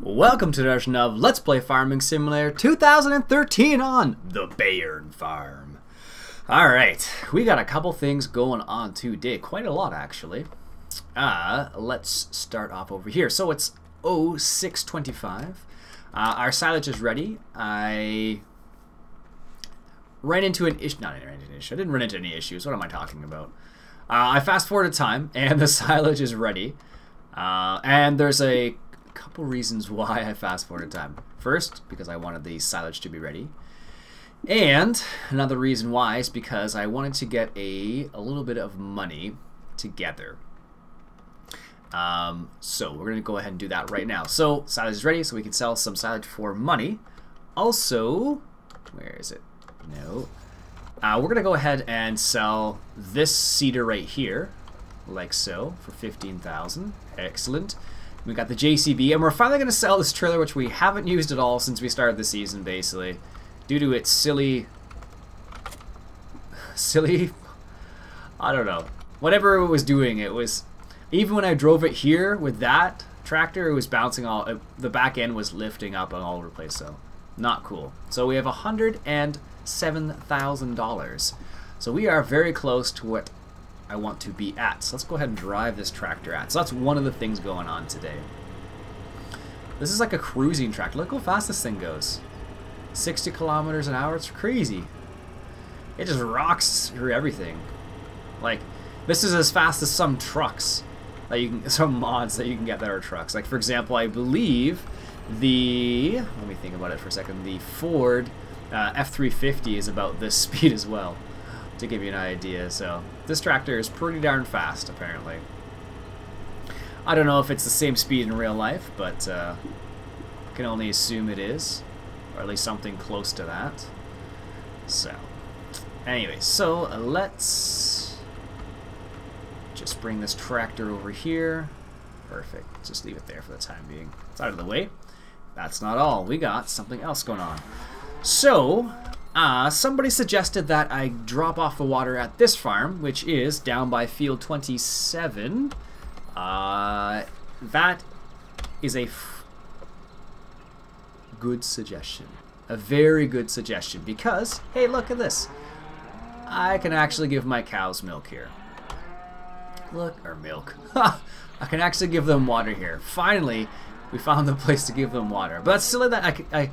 Welcome to the version of Let's Play Farming Simulator 2013 on the Bayern Farm. Alright, we got a couple things going on today. Quite a lot, actually. Let's start off over here. So it's 0625. Our silage is ready. I ran into an issue. Not ran into an issue. I didn't run into any issues. What am I talking about? I fast forwarded time, and the silage is ready. And there's a couple reasons why I fast forwarded time. First, because I wanted the silage to be ready. And another reason why is because I wanted to get a little bit of money together. So we're going to go ahead and do that right now. So silage is ready, so we can sell some silage for money. Also, where is it? No. We're going to go ahead and sell this cedar right here, like so, for 15,000. Excellent. We got the JCB, and we're finally going to sell this trailer, which we haven't used at all since we started the season, basically, due to its silly, I don't know, whatever it was doing. It was, even when I drove it here with that tractor, it was bouncing all, the back end was lifting up and all over the place, so not cool. So we have $107,000. So we are very close to what I want to be at. So let's go ahead and drive this tractor at. So that's one of the things going on today. This is like a cruising tractor. Look how fast this thing goes. 60 kilometers an hour. It's crazy. It just rocks through everything. Like, this is as fast as some trucks that you can, some mods that you can get that are trucks. Like, for example, I believe the, let me think about it for a second, the Ford F350 is about this speed as well, to give you an idea. So this tractor is pretty darn fast, apparently. I don't know if it's the same speed in real life, but I can only assume it is, or at least something close to that. So anyway, so let's just bring this tractor over here. Perfect. Just leave it there for the time being. It's out of the way. That's not all. We got something else going on. So somebody suggested that I drop off the water at this farm, which is down by field 27. That is a good suggestion. A very good suggestion, because, hey, look at this. I can actually give my cows milk here. Look, or milk. I can actually give them water here. Finally, we found the place to give them water. But that's silly that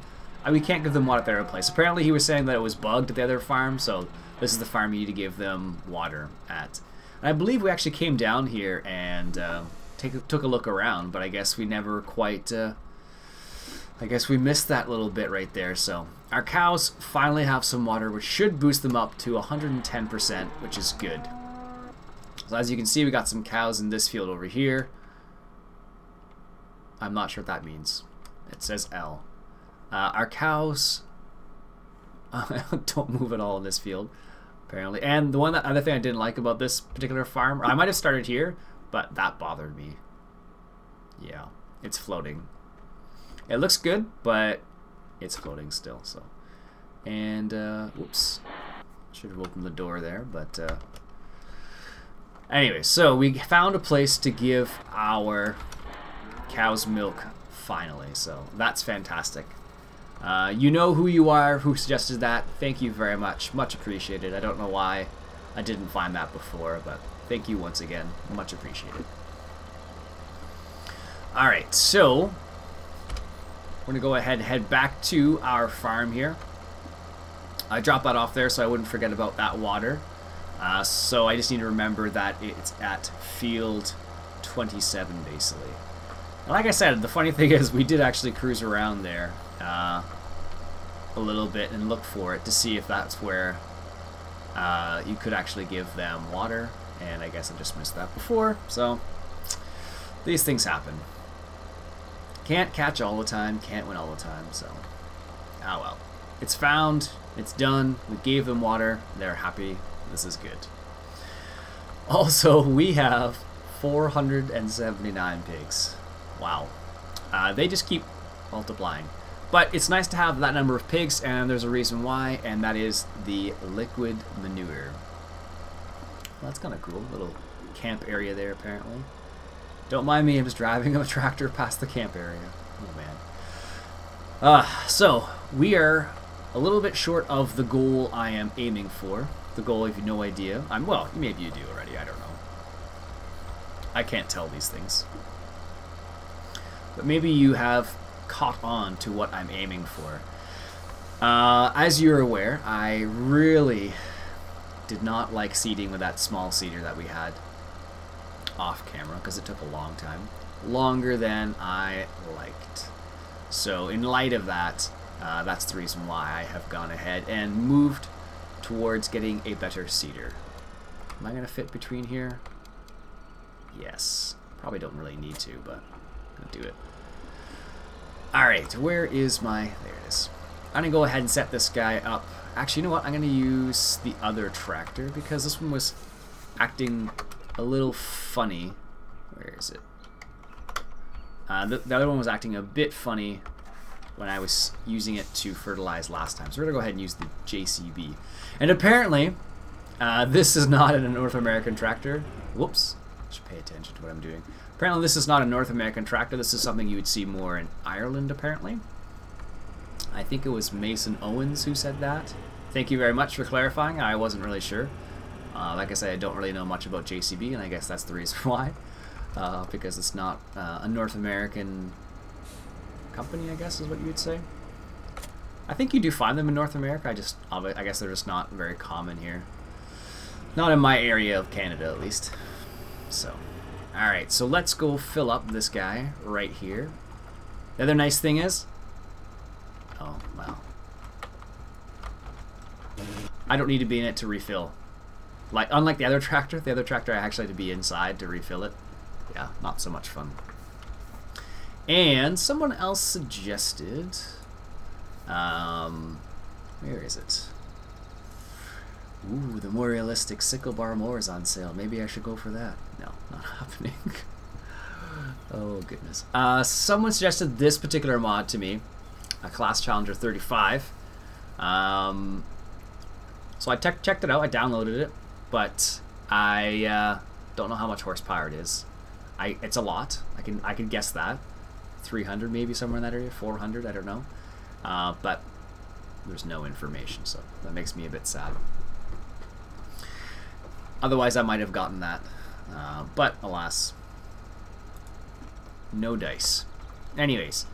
we can't give them water at the other place. Apparently he was saying that it was bugged at the other farm, so this is the farm you need to give them water at. And I believe we actually came down here and took a look around, but I guess we never quite, I guess we missed that little bit right there. So our cows finally have some water, which should boost them up to 110%, which is good. So as you can see, we got some cows in this field over here. I'm not sure what that means. It says L. Our cows don't move at all in this field, apparently. And the other thing I didn't like about this particular farm, I might have started here, but that bothered me. Yeah, it's floating. It looks good, but it's floating still. So, and whoops, should have opened the door there. But anyway, so we found a place to give our cows milk finally. So that's fantastic. You know who you are, who suggested that. Thank you very much. Much appreciated. I don't know why I didn't find that before, but thank you once again. Much appreciated. Alright, so we're going to go ahead and head back to our farm here. I dropped that off there so I wouldn't forget about that water. So I just need to remember that it's at field 27, basically. And like I said, the funny thing is we did actually cruise around there a little bit and look for it to see if that's where you could actually give them water, and I guess I just missed that before. So these things happen. Can't catch all the time, can't win all the time, so oh well. It's found, it's done, we gave them water, they're happy, this is good. Also, we have 479 pigs. Wow. They just keep multiplying. But it's nice to have that number of pigs, and there's a reason why, and that is the liquid manure. Well, that's kind of cool. Little camp area there, apparently. Don't mind me, I'm just driving a tractor past the camp area. Oh, man. So, we are a little bit short of the goal I am aiming for. The goal, if you have no idea. Well, maybe you do already, I don't know. I can't tell these things. But maybe you have caught on to what I'm aiming for. As you're aware, I really did not like seeding with that small seeder that we had off camera because it took a long time. Longer than I liked. So in light of that, that's the reason why I have gone ahead and moved towards getting a better seeder. Am I going to fit between here? Yes. Probably don't really need to, but I'm going to do it. Alright, where is my... There it is. I'm going to go ahead and set this guy up. Actually, you know what? I'm going to use the other tractor because this one was acting a little funny. Where is it? The other one was acting a bit funny when I was using it to fertilize last time. So we're going to go ahead and use the JCB. And apparently, this is not a North American tractor. Whoops. I should pay attention to what I'm doing. Apparently this is not a North American tractor. This is something you would see more in Ireland, apparently. I think it was Mason Owens who said that. Thank you very much for clarifying. I wasn't really sure. Like I said, I don't really know much about JCB, and I guess that's the reason why. Because it's not a North American company, I guess is what you would say. I think you do find them in North America. I guess they're just not very common here. Not in my area of Canada, at least. So, alright, so let's go fill up this guy right here. The other nice thing is... Oh, well. I don't need to be in it to refill. Like, unlike the other tractor I actually had to be inside to refill it. Yeah, not so much fun. And someone else suggested... where is it? Ooh, the more realistic sickle bar mower is on sale. Maybe I should go for that. No, not happening. Oh, goodness. Someone suggested this particular mod to me. A Class Challenger 35. So I checked it out. I downloaded it. But I don't know how much horsepower it is. It's a lot. I can guess that. 300 maybe, somewhere in that area. 400, I don't know. But there's no information, so that makes me a bit sad. Otherwise, I might have gotten that. But, alas, no dice. Anyways,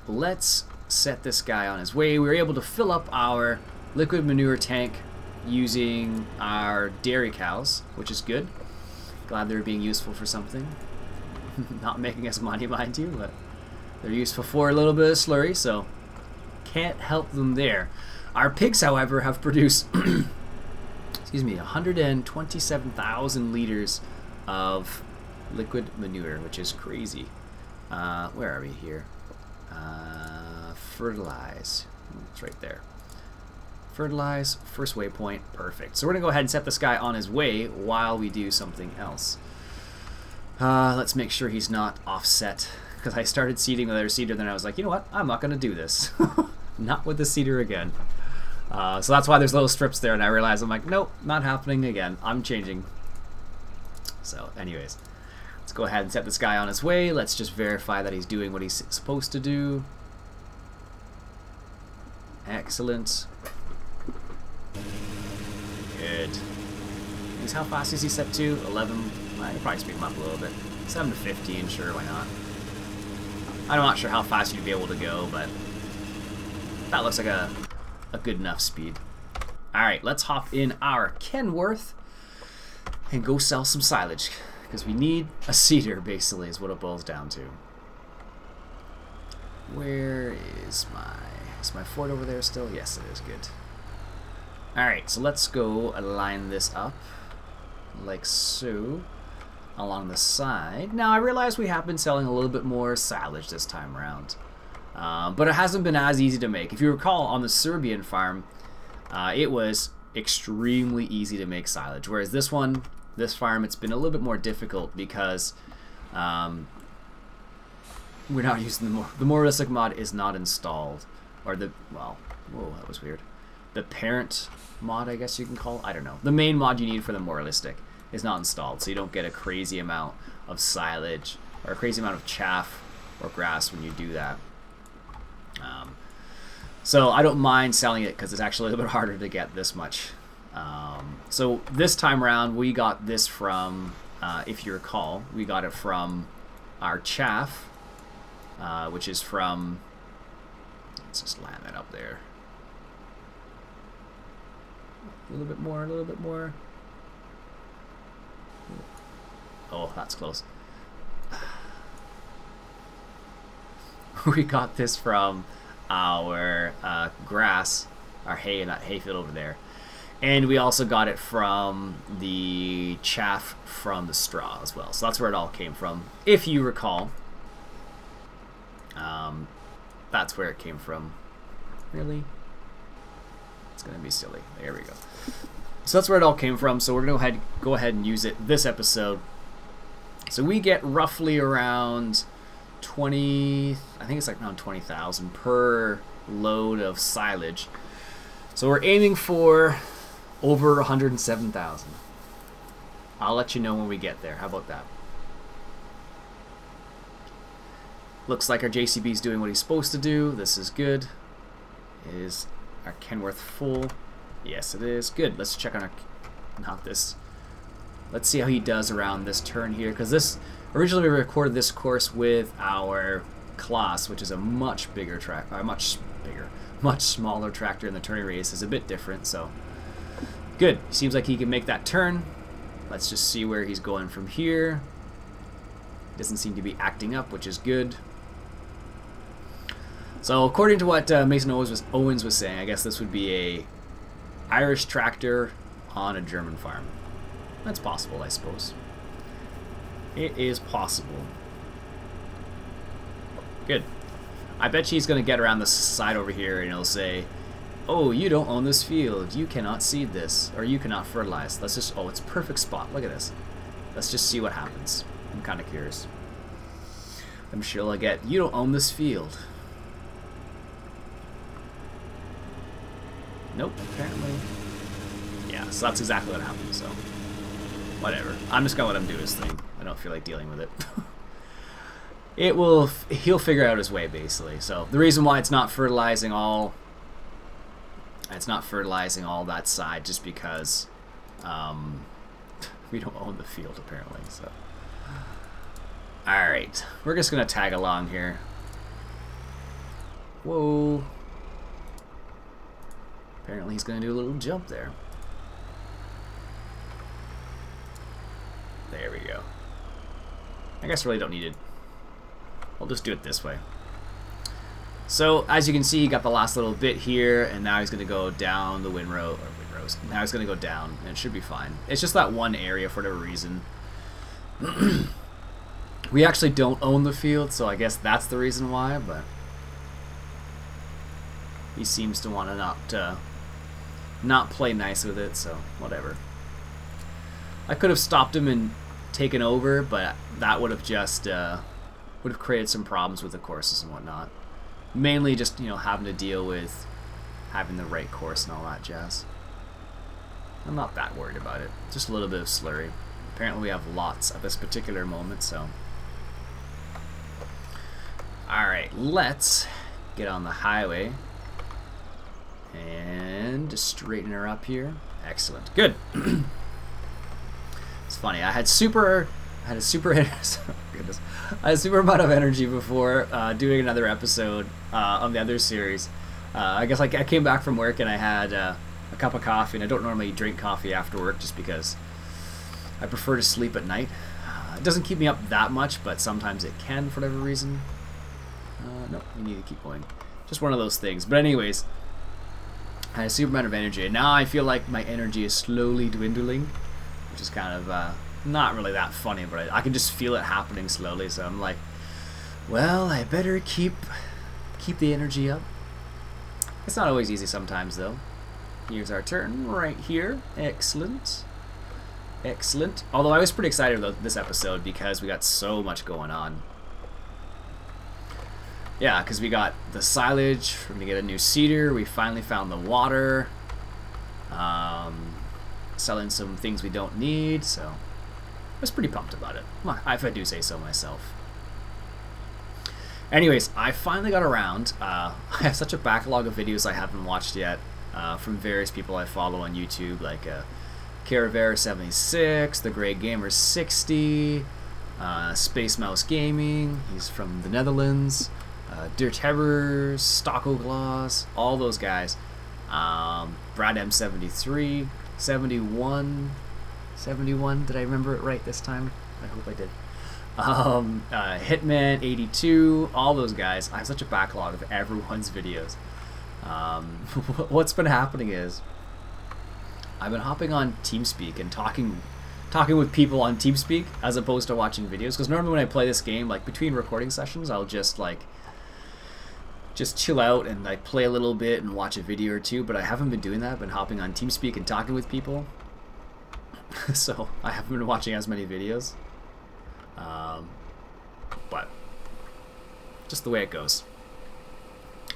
let's set this guy on his way. We were able to fill up our liquid manure tank using our dairy cows, which is good. Glad they're being useful for something. Not making us money, mind you, but they're useful for a little bit of slurry, so can't help them there. Our pigs, however, have produced... excuse me, 127,000 liters of liquid manure, which is crazy. Where are we here? Fertilize. It's right there. Fertilize, first waypoint, perfect. So we're going to go ahead and set this guy on his way while we do something else. Let's make sure he's not offset, because I started seeding with our seeder, then I was like, you know what, I'm not going to do this. Not with the seeder again. So that's why there's little strips there, and I realized, I'm like, nope, not happening again. I'm changing. So, anyways, let's go ahead and set this guy on his way. Let's just verify that he's doing what he's supposed to do. Excellent. Good. How fast is he set to? 11. I could probably speed him up a little bit. 7 to 15, sure, why not? I'm not sure how fast you'd be able to go, but that looks like a good enough speed. Alright, let's hop in our Kenworth and go sell some silage, because we need a seeder, basically, is what it boils down to. Where is my Ford over there still? Yes, it is. Good. Alright, so let's go line this up like so along the side. Now I realize we have been selling a little bit more silage this time around, but it hasn't been as easy to make. If you recall, on the Serbian farm, it was extremely easy to make silage, whereas this farm, it's been a little bit more difficult because we're not using the more realistic mod is not installed, or well, whoa, that was weird. The parent mod, I guess you can call it. I don't know. The main mod you need for the more realistic is not installed, so you don't get a crazy amount of silage or a crazy amount of chaff or grass when you do that. So I don't mind selling it because it's actually a little bit harder to get this much. So this time around we got this from, if you recall, we got it from our chaff, which is from, let's just land that up there. A little bit more, a little bit more. Oh, that's close. We got this from our grass, our hay in that hayfield over there. And we also got it from the chaff from the straw as well. So that's where it all came from. If you recall, that's where it came from. Really? It's going to be silly. There we go. So that's where it all came from. So we're going to go ahead and use it this episode. So we get roughly around 20, I think it's like around 20,000 per load of silage. So we're aiming for over 107,000. I'll let you know when we get there. How about that? Looks like our JCB is doing what he's supposed to do. This is good. Is our Kenworth full? Yes, it is. Good. Let's check on our... Not this. Let's see how he does around this turn here. Because this... Originally we recorded this course with our Class, which is a much bigger track... much smaller tractor, and the turning radius is a bit different, so... Good. Seems like he can make that turn. Let's just see where he's going from here. Doesn't seem to be acting up, which is good. So according to what Mason Owens was saying, I guess this would be a Irish tractor on a German farm. That's possible, I suppose. It is possible. Good. I bet he's going to get around the side over here and he'll say, oh, you don't own this field. You cannot seed this. Or you cannot fertilize. Let's just... Oh, it's a perfect spot. Look at this. Let's just see what happens. I'm kind of curious. I'm sure I'll get, you don't own this field. Nope, apparently. Yeah, so that's exactly what happened, so. Whatever. I'm just going to let him do his thing. I don't feel like dealing with it. He'll figure out his way, basically. So, the reason why it's not fertilizing all... It's not fertilizing all that side just because we don't own the field, apparently, so. Alright, we're just going to tag along here. Whoa. Apparently he's going to do a little jump there. There we go. I guess I really don't need it. I'll just do it this way. So, as you can see, he got the last little bit here, and now he's going to go down the windrows. Now he's going to go down, and it should be fine. It's just that one area for whatever reason. We actually don't own the field, so I guess that's the reason why, but he seems to want to not play nice with it, so whatever. I could have stopped him and taken over, but that would have just would have created some problems with the courses and whatnot. Mainly just, you know, having to deal with having the right course and all that jazz. I'm not that worried about it. Just a little bit of slurry. Apparently we have lots at this particular moment, so. Alright, let's get on the highway and just straighten her up here. Excellent. Good. It's funny. I had a super goodness. I had a super amount of energy before doing another episode of the other series. I guess like I came back from work and I had a cup of coffee, and I don't normally drink coffee after work just because I prefer to sleep at night. It doesn't keep me up that much, but sometimes it can for whatever reason. No, we need to keep going. Just one of those things. But anyways, I had a super amount of energy, and now I feel like my energy is slowly dwindling, which is kind of not really that funny, but I can just feel it happening slowly. So I'm like, well, I better keep the energy up. It's not always easy sometimes, though. Here's our turn right here. Excellent. Excellent. Although I was pretty excited about this episode because we got so much going on. Yeah, because we got the silage, we're going to get a new seeder, we finally found the water, selling some things we don't need, so I was pretty pumped about it, if I do say so myself. Anyways, I finally got around. I have such a backlog of videos I haven't watched yet from various people I follow on YouTube, like Caravera76, The Grey Gamer 60, Space Mouse Gaming, he's from the Netherlands, Der Terrors, Stocko Gloss, all those guys. Brad M73, 71, did I remember it right this time? I hope I did. Hitman 82, all those guys. I have such a backlog of everyone's videos. What's been happening is I've been hopping on TeamSpeak and talking with people on TeamSpeak as opposed to watching videos, because normally when I play this game, like between recording sessions, I'll just chill out and like play a little bit and watch a video or two, but I haven't been doing that. I've been hopping on TeamSpeak and talking with people. So I haven't been watching as many videos. But just the way it goes.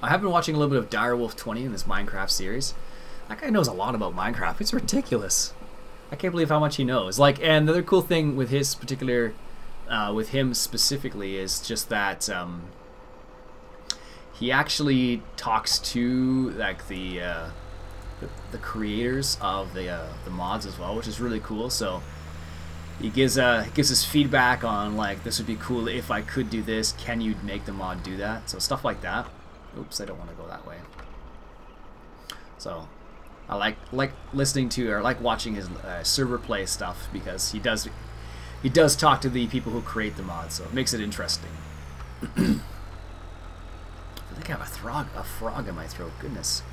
I have been watching a little bit of Direwolf 20 in this Minecraft series. That guy knows a lot about Minecraft. It's ridiculous. I can't believe how much he knows. Like, and the other cool thing with his particular, with him specifically, is just that he actually talks to like the creators of the mods as well, which is really cool. So he gives his feedback on like, this would be cool if I could do this. Can you make the mod do that? So stuff like that. Oops, I don't want to go that way. So I like listening to, or like watching his server play stuff, because he does talk to the people who create the mod, so it makes it interesting. I think I have a frog in my throat. Goodness.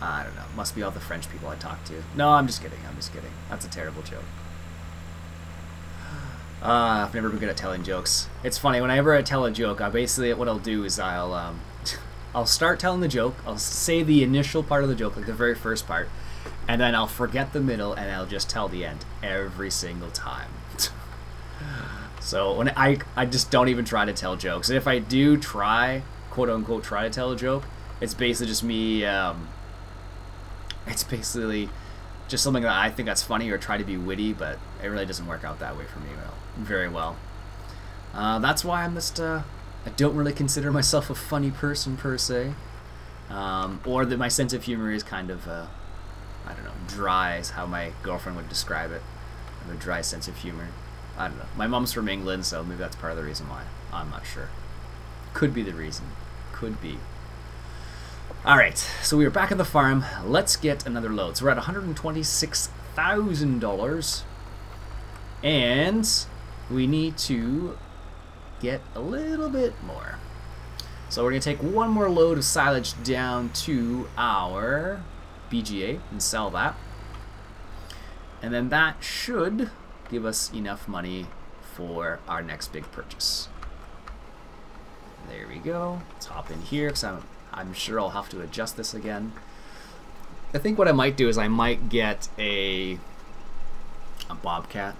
I don't know. Must be all the French people I talk to. No, I'm just kidding. That's a terrible joke. I've never been good at telling jokes. It's funny, whenever I tell a joke, what I'll do is I'll start telling the joke, I'll say the initial part of the joke, like the very first part, and then I'll forget the middle and I'll just tell the end every single time. So when I just don't even try to tell jokes. And if I do try, quote unquote, try to tell a joke, it's basically just me, it's basically just something that I think that's funny or try to be witty, but it really doesn't work out that way for me very well. That's why I'm just, I don't really consider myself a funny person per se, or that my sense of humor is kind of, I don't know, dry is how my girlfriend would describe it. I have a dry sense of humor. I don't know. My mom's from England, so maybe that's part of the reason why. I'm not sure. Could be the reason. Could be. Alright, so we are back at the farm. Let's get another load. So we're at $126,000. And we need to get a little bit more. So we're going to take one more load of silage down to our BGA and sell that. And then that should give us enough money for our next big purchase. There we go. Let's hop in here, because I'm sure I'll have to adjust this again. I think what I might do is I might get a Bobcat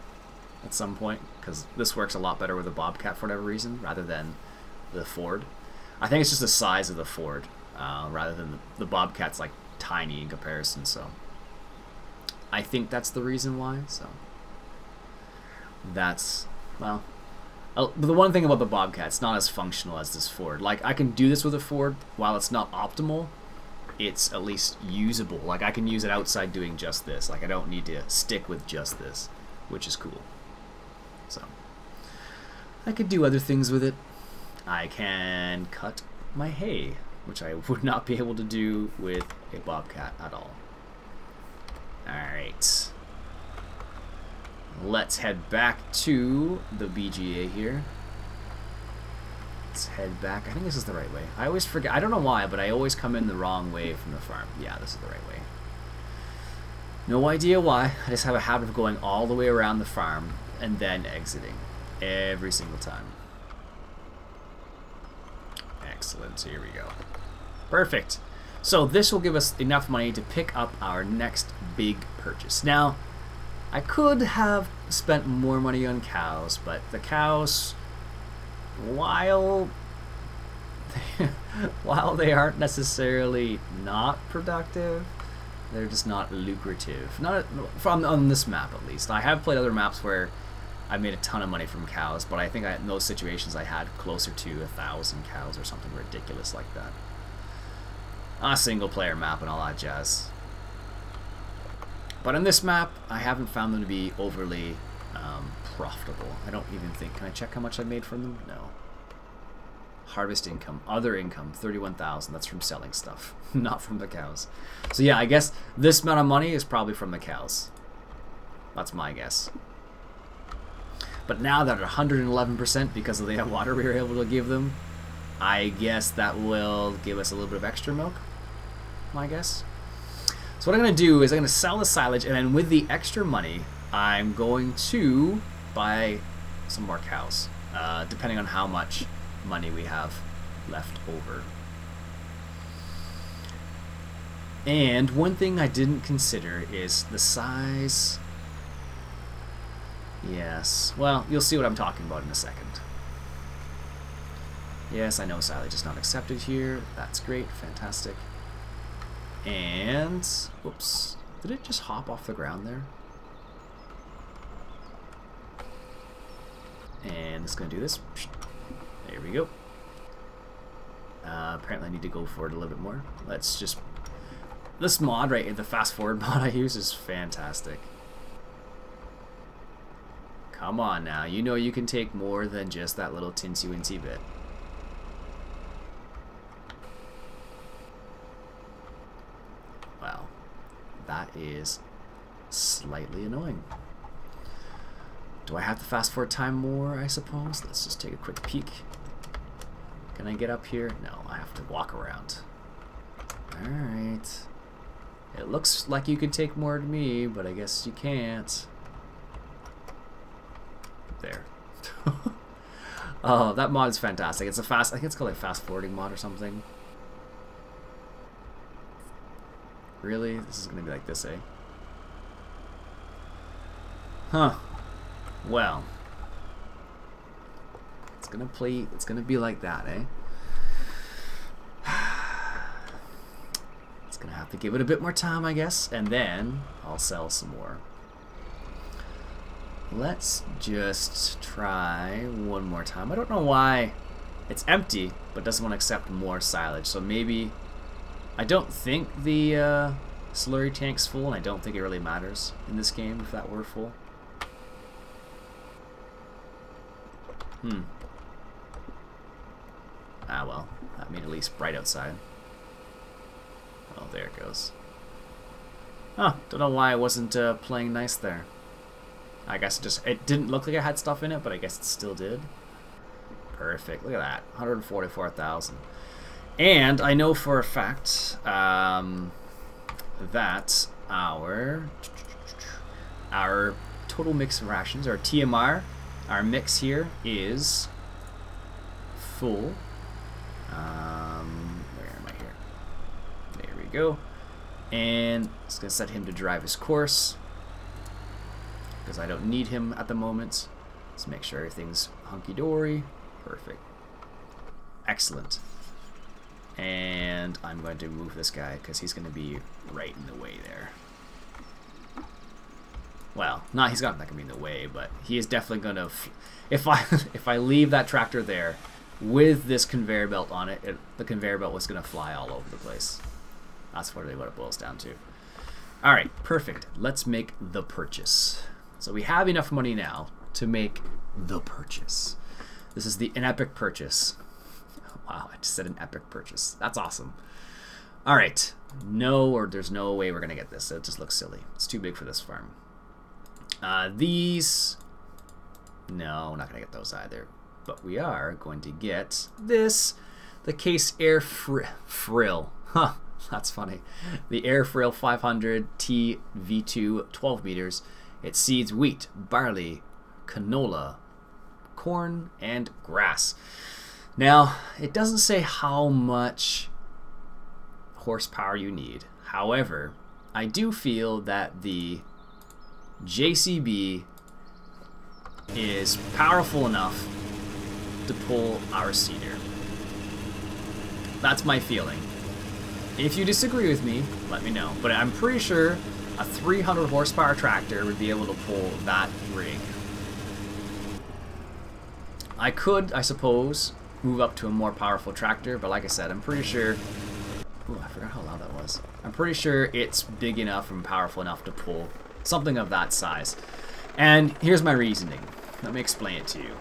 at some point, because this works a lot better with a Bobcat for whatever reason, rather than the Ford. I think it's just the size of the Ford, rather than the Bobcat's like tiny in comparison, so I think that's the reason why. So that's, well, the one thing about the Bobcat, it's not as functional as this Ford. Like, I can do this with a Ford. While it's not optimal, it's at least usable. Like, I can use it outside doing just this. Like, I don't need to stick with just this, which is cool. So I could do other things with it. I can cut my hay, which I would not be able to do with a Bobcat at all. Alright. Let's head back to the BGA here. Let's head back. I think this is the right way. I always forget. I don't know why, but I always come in the wrong way from the farm. Yeah, this is the right way. No idea why. I just have a habit of going all the way around the farm and then exiting every single time. Excellent. Here we go. Perfect. So this will give us enough money to pick up our next big purchase. Now, I could have spent more money on cows, but the cows, while they aren't necessarily not productive, they're just not lucrative. Not on this map, at least. I have played other maps where I made a ton of money from cows, but I think in those situations I had closer to 1,000 cows or something ridiculous like that. A single player map and all that jazz. But on this map, I haven't found them to be overly profitable. I don't even think. Can I check how much I made from them? No. Harvest income, other income, 31,000. That's from selling stuff, not from the cows. So yeah, I guess this amount of money is probably from the cows. That's my guess. But now that at 111% because of the water we were able to give them, I guess that will give us a little bit of extra milk, my guess. So what I'm going to do is I'm going to sell the silage, and then with the extra money, I'm going to buy some more cows, depending on how much money we have left over. And one thing I didn't consider is the size. Yes, well, you'll see what I'm talking about in a second. Yes, I know silage is not accepted here. That's great, fantastic. And, whoops, did it just hop off the ground there? And it's going to do this. There we go. Apparently I need to go for it a little bit more. Let's just... This mod right here, the fast forward mod I use is fantastic. Come on now, you know you can take more than just that little tinsy-wincy bit. Wow, that is slightly annoying. Do I have to fast forward time more, I suppose? Let's just take a quick peek. Can I get up here? No, I have to walk around. Alright. It looks like you could take more than me, but I guess you can't. There. Oh, that mod is fantastic. It's a fast, I think it's called a fast forwarding mod or something. Really? This is gonna be like this, eh? Huh. Well. It's gonna be like that, eh? It's gonna have to give it a bit more time, I guess, and then I'll sell some more. Let's just try one more time. I don't know why it's empty, but doesn't want to accept more silage. So maybe, I don't think the slurry tank's full, and I don't think it really matters in this game if that were full. Ah well, that made it at least bright outside. Oh, there it goes. Huh, don't know why it wasn't playing nice there. I guess it didn't look like it had stuff in it, but I guess it still did. Perfect. Look at that. 144,000. And I know for a fact that our total mix of rations, our TMR, our mix here is full. Where am I here? There we go. And it's going to set him to drive his course, because I don't need him at the moment. Let's make sure everything's hunky-dory. Perfect. Excellent. And I'm going to move this guy because he's going to be right in the way there. Well, he's not going to be in the way, but he is definitely going to... If I leave that tractor there with this conveyor belt on it, the conveyor belt was going to fly all over the place. That's really what it boils down to. Alright, perfect. Let's make the purchase. So we have enough money now to make the purchase. This is an epic purchase. Wow, I just said an epic purchase. That's awesome. All right. There's no way we're going to get this. It just looks silly. It's too big for this farm. These... No, we're not going to get those either. But we are going to get this. The Case Air Frill. Huh, that's funny. The Air Frill 500 T V2 12 meters. It seeds wheat, barley, canola, corn, and grass. Now, it doesn't say how much horsepower you need. However, I do feel that the JCB is powerful enough to pull our seeder. That's my feeling. If you disagree with me, let me know. But I'm pretty sure a 300 horsepower tractor would be able to pull that rig. I could, I suppose, move up to a more powerful tractor, but like I said, I'm pretty sure... Ooh, I forgot how loud that was. I'm pretty sure it's big enough and powerful enough to pull something of that size. And here's my reasoning. Let me explain it to you.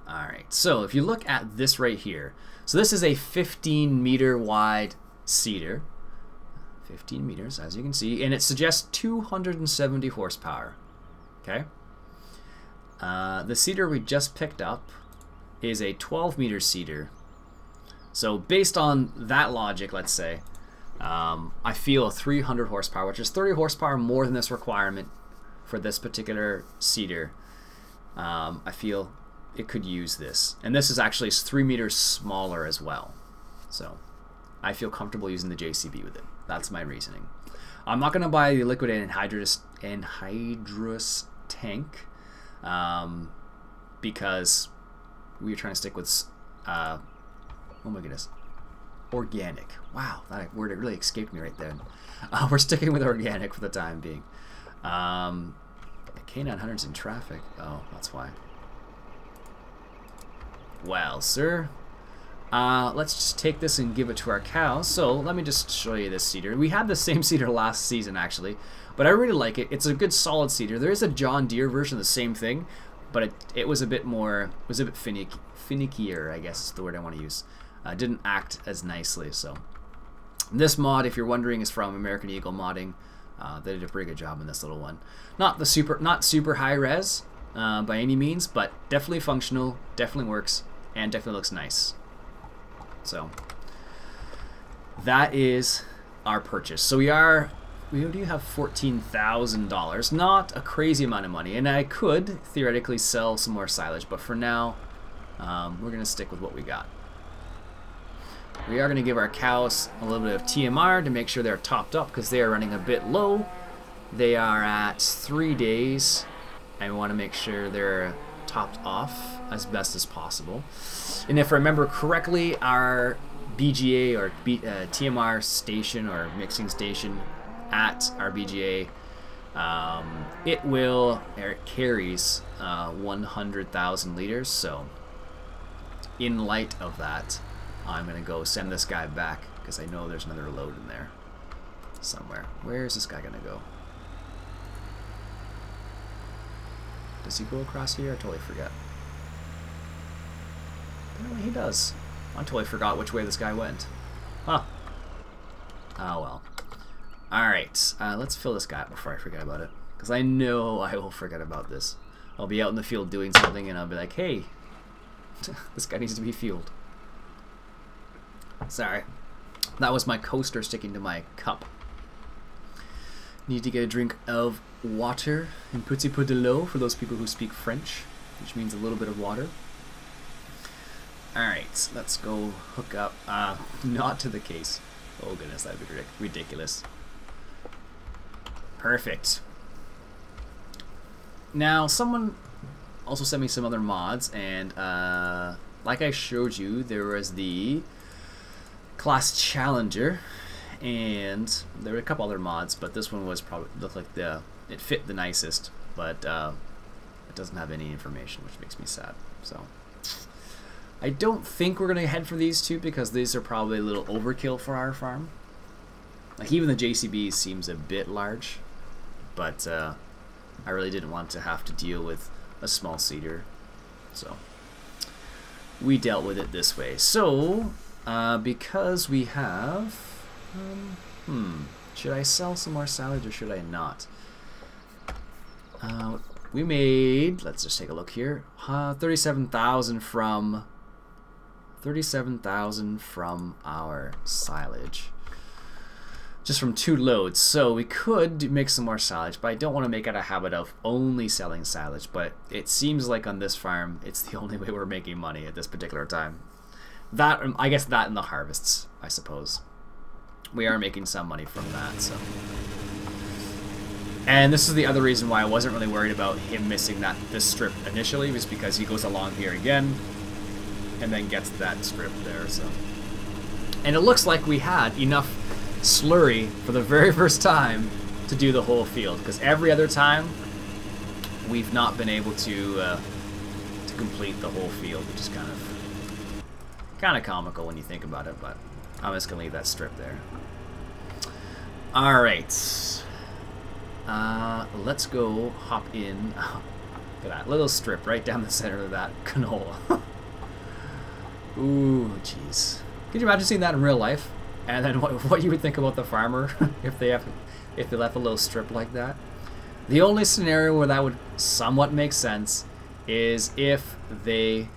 Alright, so if you look at this right here, so this is a 15 meter wide seeder. 15 meters, as you can see, and it suggests 270 horsepower. Okay? The seeder we just picked up is a 12 meter seeder. So based on that logic, let's say, I feel 300 horsepower, which is 30 horsepower more than this requirement for this particular seeder. I feel it could use this. And this is actually 3 meters smaller as well. So I feel comfortable using the JCB with it. That's my reasoning. I'm not going to buy the liquid anhydrous tank because we're trying to stick with, oh my goodness, organic. Wow, that word, it really escaped me right then. We're sticking with organic for the time being. K900's in traffic. Oh, that's why. Well, sir, let's just take this and give it to our cows. So let me just show you this seeder. We had the same seeder last season, actually, but I really like it. It's a good solid seeder. There is a John Deere version of the same thing, but it was a bit more, it was a bit finickier, I guess is the word I want to use. Didn't act as nicely. So this mod, if you're wondering, is from American Eagle Modding. They did a pretty good job in this little one. Not super high res by any means, but definitely functional, definitely works, and definitely looks nice. So that is our purchase. So we do have $14,000, not a crazy amount of money, and I could theoretically sell some more silage, but for now we're gonna stick with what we got. We are going to give our cows a little bit of TMR to make sure they're topped up because they are running a bit low. They are at 3 days, and we want to make sure they're topped off as best as possible. And if I remember correctly, our BGA or TMR station or mixing station at our BGA, it carries 100,000 liters. So in light of that, I'm going to go send this guy back because I know there's another load in there somewhere. Where is this guy going to go? Does he go across here? I totally forget. Apparently he does. I totally forgot which way this guy went. Huh. Oh well. Alright, let's fill this guy up before I forget about it. Because I know I will forget about this. I'll be out in the field doing something and I'll be like, hey, this guy needs to be fueled. Sorry, that was my coaster sticking to my cup. Need to get a drink of water and petit peu de l'eau for those people who speak French, which means a little bit of water. Alright, let's go hook up, not to the case. Oh goodness, that'd be ridiculous. Perfect. Now, someone also sent me some other mods, and like I showed you, there was the Class Challenger, and there were a couple other mods, but this one was probably looked like it fit the nicest, but it doesn't have any information, which makes me sad. So I don't think we're gonna head for these two because these are probably a little overkill for our farm. Like even the JCB seems a bit large, but I really didn't want to have to deal with a small seeder, so we dealt with it this way. So because we have, should I sell some more silage or should I not? We made, let's just take a look here, 37,000 from our silage, just from 2 loads. So we could make some more silage, but I don't want to make it a habit of only selling silage. But it seems like on this farm, it's the only way we're making money at this particular time. That, I guess that and the harvests, I suppose. We are making some money from that, so. And this is the other reason why I wasn't really worried about him missing this strip initially, was because he goes along here again and then gets that strip there, so. And it looks like we had enough slurry for the very first time to do the whole field, because every other time we've not been able to complete the whole field, which is kind of comical when you think about it, but I'm just going to leave that strip there. Alright. Let's go hop in. Look at that little strip right down the center of that canola. Ooh, jeez. Could you imagine seeing that in real life? And then what you would think about the farmer if they left a little strip like that? The only scenario where that would somewhat make sense is if they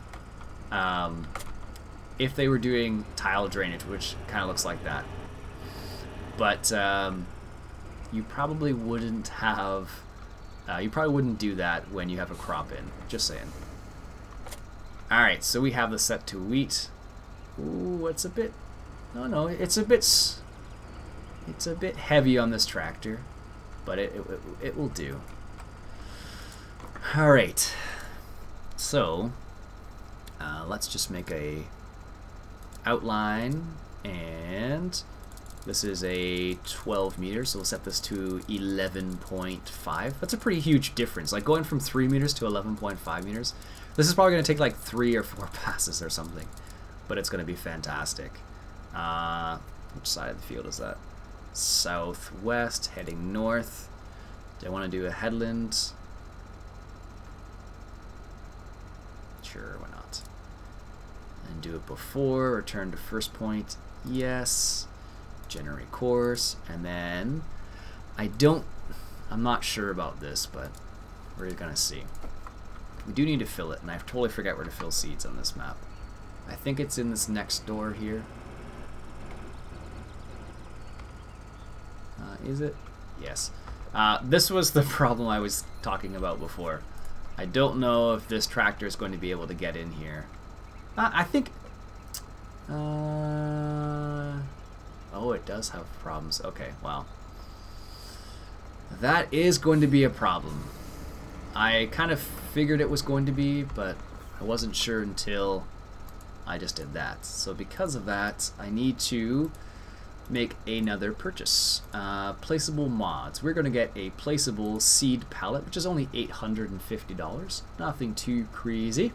were doing tile drainage, which kind of looks like that. But you probably wouldn't have. You probably wouldn't do that when you have a crop in. Just saying. All right, so we have the set to wheat. Ooh, it's a bit. No, it's a bit heavy on this tractor, but it will do. All right, so let's just make a outline, and this is a 12 meters, so we'll set this to 11.5. That's a pretty huge difference, like going from 3 meters to 11.5 meters. This is probably going to take like 3 or 4 passes or something, but it's going to be fantastic. Which side of the field is that? Southwest, heading north. Do I want to do a headland? Sure, why not? And do it before, return to first point. Yes. Generate course, and then I'm not sure about this, but we're gonna see. We do need to fill it, and I totally forget where to fill seeds on this map. I think it's in this next door here. Is it? Yes. This was the problem I was talking about before. I don't know if this tractor is going to be able to get in here. I think... oh, it does have problems. Okay, well. That is going to be a problem. I kind of figured it was going to be, but I wasn't sure until I just did that. So because of that, I need to make another purchase. Placeable mods. We're going to get a placeable seed pallet, which is only $850. Nothing too crazy.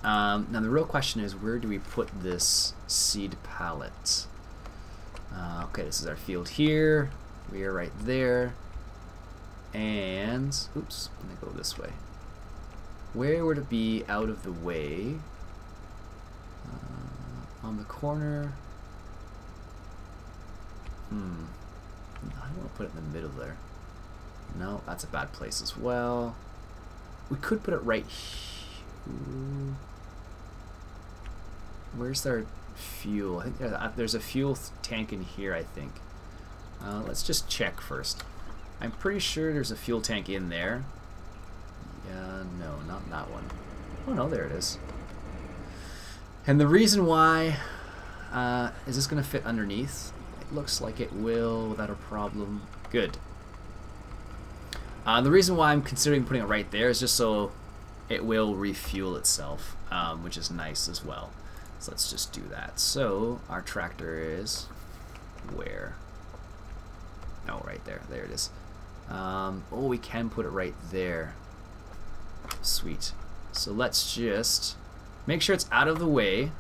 Now the real question is, where do we put this seed pallet? Okay, this is our field here. We are right there. And, oops, let me go this way. Where would it be out of the way? On the corner. I don't want to put it in the middle there. No, that's a bad place as well. We could put it right here. Where's our fuel? I think there's a fuel tank in here, I think. Let's just check first. I'm pretty sure there's a fuel tank in there. Yeah, no, not that one. Oh no, there it is. And the reason why, is this going to fit underneath? It looks like it will without a problem. Good. The reason why I'm considering putting it right there is just so it will refuel itself, which is nice as well. So let's just do that. So our tractor is where? Oh, right there. There it is. Oh, we can put it right there. Sweet. So let's just make sure it's out of the way,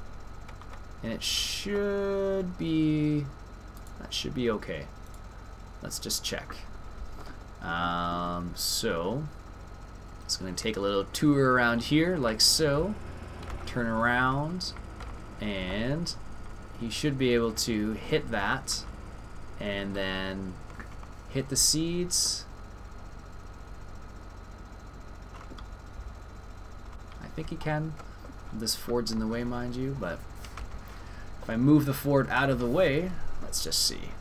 and it should be. That should be okay. Let's just check. So it's going to take a little tour around here, like so. Turn around, and he should be able to hit that, and then hit the seeds. I think he can. This Ford's in the way, mind you, but if I move the Ford out of the way, let's just see.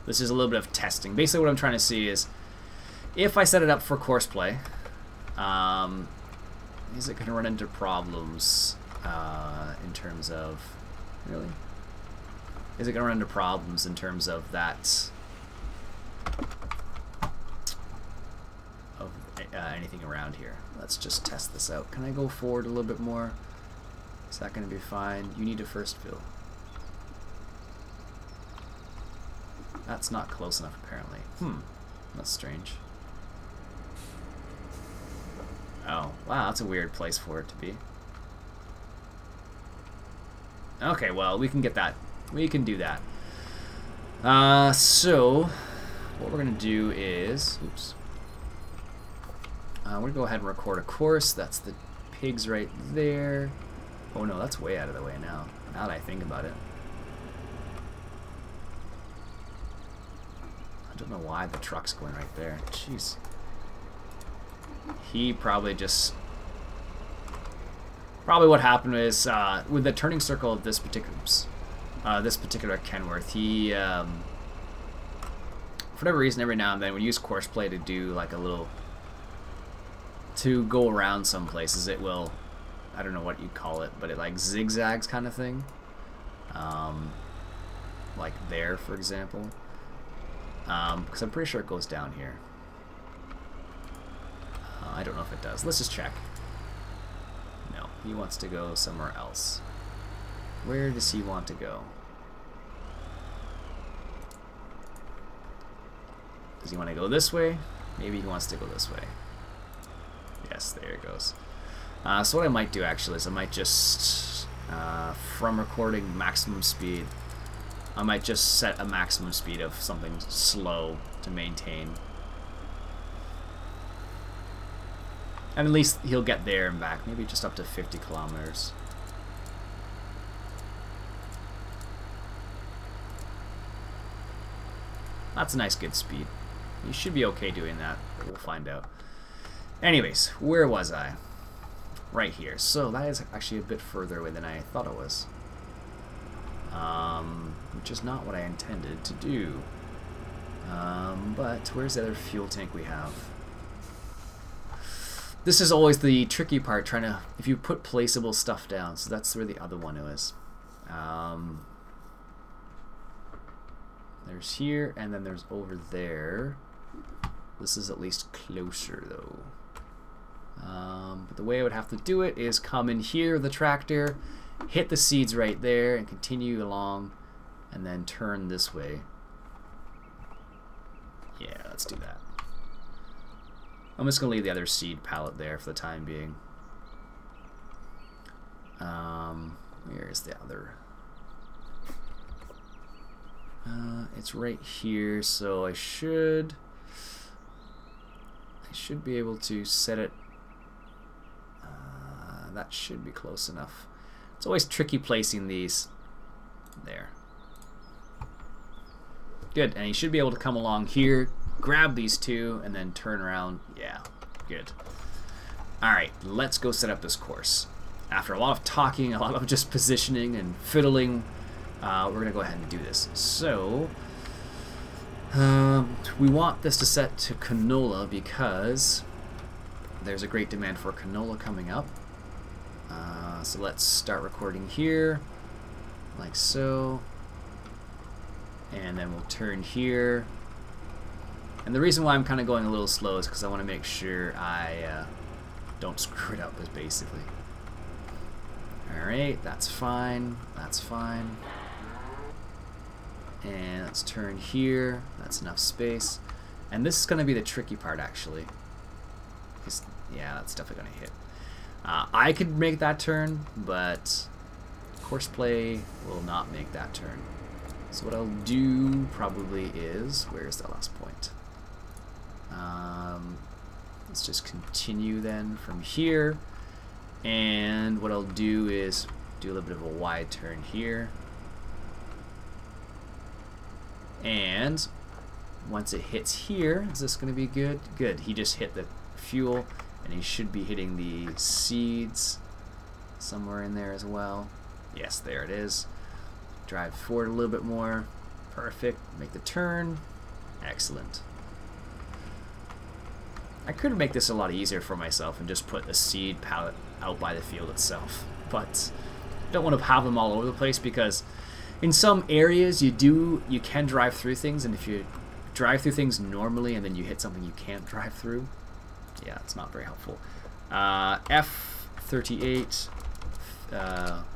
This is a little bit of testing. Basically what I'm trying to see is, if I set it up for course play, is it going to run into problems in terms of, really? Is it going to run into problems in terms of that, of anything around here? Let's just test this out. Can I go forward a little bit more? Is that going to be fine? You need to first fill. That's not close enough, apparently. That's strange. Oh, wow, that's a weird place for it to be. Okay, well, we can get that. We can do that. So, what we're going to do is... Oops. We're going to go ahead and record a course. That's the pigs right there. Oh, no, that's way out of the way now. Now that I think about it. I don't know why the truck's going right there. Jeez. He probably just... Probably what happened is, with the turning circle of this particular Kenworth, he, for whatever reason, every now and then, we use course play to do like a little, to go around some places, it will, I don't know what you call it, but it like zigzags kind of thing. Like there, for example. Because I'm pretty sure it goes down here. I don't know if it does. Let's just check. No, he wants to go somewhere else. Where does he want to go? Does he want to go this way? Maybe he wants to go this way. Yes, there it goes. So what I might do actually is I might just, from recording maximum speed, I might just set a maximum speed of something slow to maintain. And at least he'll get there and back, maybe just up to 50 kilometers. That's a nice good speed. You should be okay doing that, but we'll find out. Anyways, where was I? Right here. So that is actually a bit further away than I thought it was. Which is not what I intended to do. But where's the other fuel tank we have? This is always the tricky part, trying to, if you put placeable stuff down. So that's where the other one is. There's here, and then there's over there. This is at least closer, though. But the way I would have to do it is come in here, the tractor, hit the seeds right there, and continue along, and then turn this way. Yeah, let's do that. I'm just going to leave the other seed pallet there for the time being. Where is the other? It's right here, so I should be able to set it. That should be close enough. It's always tricky placing these. There. Good, and you should be able to come along here, grab these two, and then turn around. Yeah, good. Alright, let's go set up this course. After a lot of talking, a lot of just positioning and fiddling, we're going to go ahead and do this. So, we want this to set to canola because there's a great demand for canola coming up. So let's start recording here, like so. And then we'll turn here. And the reason why I'm kind of going a little slow is because I want to make sure I don't screw it up, is basically. Alright, that's fine. That's fine. And let's turn here. That's enough space. And this is going to be the tricky part, actually. Yeah, that's definitely going to hit. I could make that turn, but Courseplay will not make that turn. So what I'll do probably is, where's that last point? Let's just continue then from here. And what I'll do is do a little bit of a wide turn here. And once it hits here, is this going to be good? Good. He just hit the fuel, and he should be hitting the seeds somewhere in there as well. Yes, there it is. Drive forward a little bit more. Perfect. Make the turn. Excellent. I could make this a lot easier for myself and just put the seed pallet out by the field itself, but I don't want to have them all over the place because in some areas you can drive through things, and if you drive through things normally and then you hit something you can't drive through, yeah, it's not very helpful. F38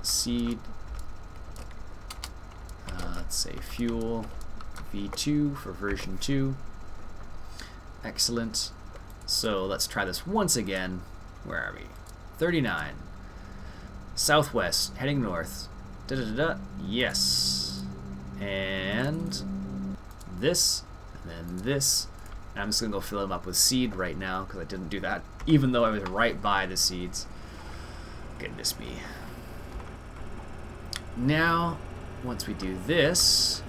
seed, let's say fuel V2 for version 2. Excellent. So let's try this once again. Where are we? 39. Southwest, heading north. Da da da da. Yes. And this, and then this. And I'm just gonna go fill them up with seed right now because I didn't do that, even though I was right by the seeds. Goodness me. Now, once we do this,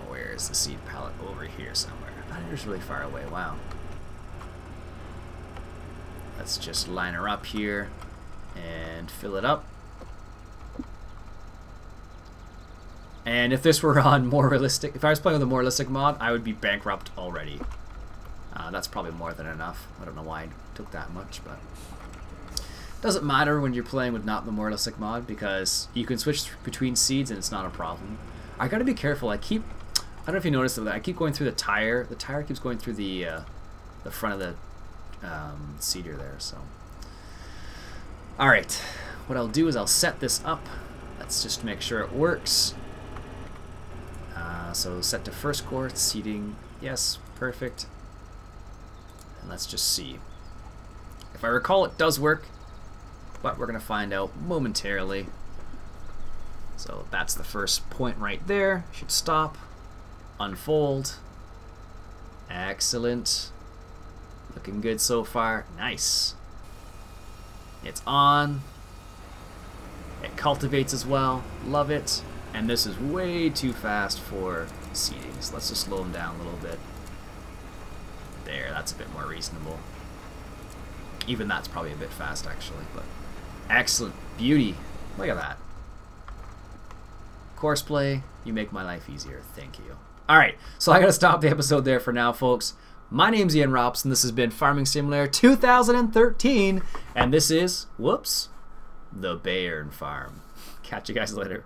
where's the seed pallet? Over here somewhere. I thought it was really far away. Wow. Let's just line her up here and fill it up. And if this were on more realistic, if I was playing with a more realistic mod, I would be bankrupt already. That's probably more than enough. I don't know why it took that much, but it doesn't matter when you're playing with not the more realistic mod because you can switch between seeds and it's not a problem. I gotta be careful. I don't know if you noticed that I keep going through the tire. The tire keeps going through the front of the seeder there. So, all right. What I'll do is I'll set this up. Let's just make sure it works. So set to first course seeding. Yes, perfect. And let's just see. If I recall, it does work, but we're gonna find out momentarily. So that's the first point right there. Should stop. Unfold. Excellent. Looking good so far. Nice. It's on. It cultivates as well. Love it. And this is way too fast for seeding. So let's just slow them down a little bit. There, that's a bit more reasonable. Even that's probably a bit fast actually, but excellent. Beauty. Look at that. Courseplay, you make my life easier. Thank you. Alright, so I gotta stop the episode there for now, folks. My name's Ian Robson. This has been Farming Simulator 2013, and this is, whoops, the Bayern Farm. Catch you guys later.